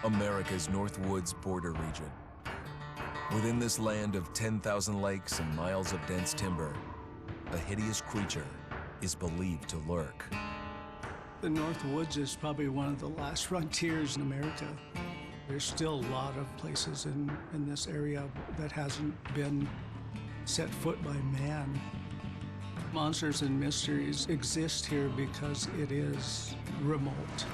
America's North Woods border region. Within this land of 10,000 lakes and miles of dense timber, a hideous creature is believed to lurk. The North Woods is probably one of the last frontiers in America. There's still a lot of places in this area that hasn't been set foot by man. Monsters and mysteries exist here because it is remote.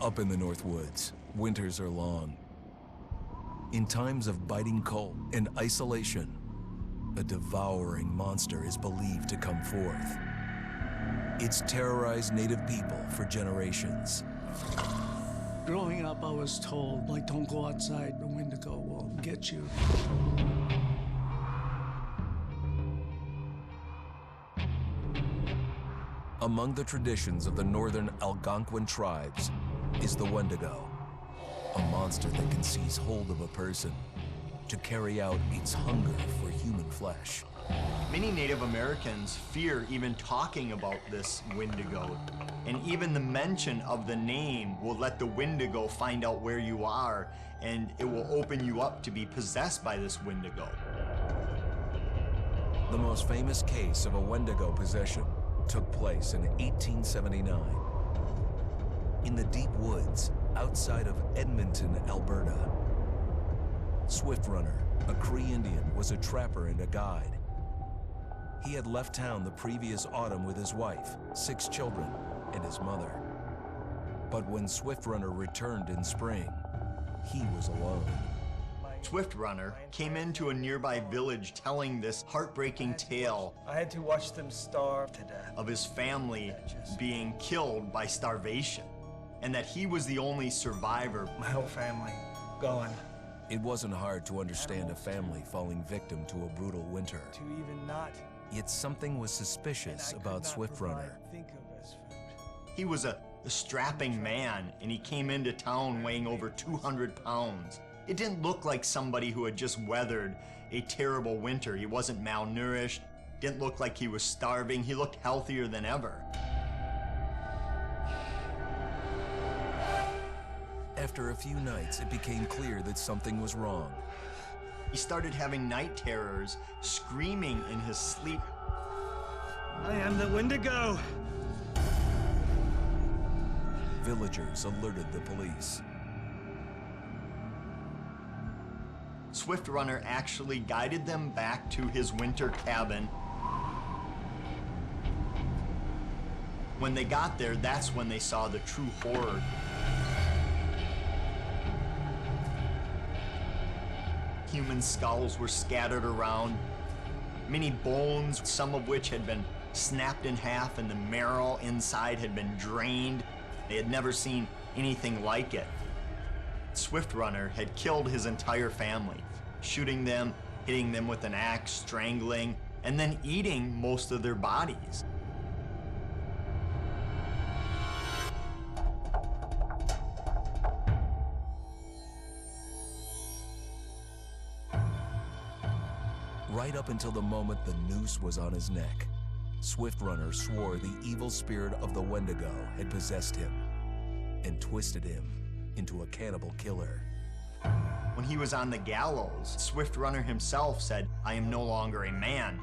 Up in the North Woods, winters are long. In times of biting cold and isolation, a devouring monster is believed to come forth. It's terrorized native people for generations. Growing up, I was told, like, don't go outside, the Wendigo will get you. Among the traditions of the northern Algonquin tribes is the Wendigo, a monster that can seize hold of a person to carry out its hunger for human flesh. Many Native Americans fear even talking about this Wendigo, and even the mention of the name will let the Wendigo find out where you are, and it will open you up to be possessed by this Wendigo. The most famous case of a Wendigo possession took place in 1879. In the deep woods outside of Edmonton, Alberta. Swift Runner, a Cree Indian, was a trapper and a guide. He had left town the previous autumn with his wife, 6 children, and his mother. But when Swift Runner returned in spring, he was alone. Swift Runner came into a nearby village telling this heartbreaking tale. I had to watch them starve to death. Of his family being killed by starvation, and that he was the only survivor. My whole family gone. It wasn't hard to understand a family falling victim to a brutal winter. To even not. Yet something was suspicious about Swift Runner. Think of as food. He was a strapping man, and he came into town weighing over 200 pounds. It didn't look like somebody who had just weathered a terrible winter. He wasn't malnourished, didn't look like he was starving. He looked healthier than ever. After a few nights, it became clear that something was wrong. He started having night terrors, screaming in his sleep. I am the Wendigo! Villagers alerted the police. Swift Runner actually guided them back to his winter cabin. When they got there, that's when they saw the true horror. Human skulls were scattered around, many bones, some of which had been snapped in half, and the marrow inside had been drained. They had never seen anything like it. Swift Runner had killed his entire family, shooting them, hitting them with an axe, strangling, and then eating most of their bodies. Right up until the moment the noose was on his neck, Swift Runner swore the evil spirit of the Wendigo had possessed him and twisted him into a cannibal killer. When he was on the gallows, Swift Runner himself said, "I am no longer a man.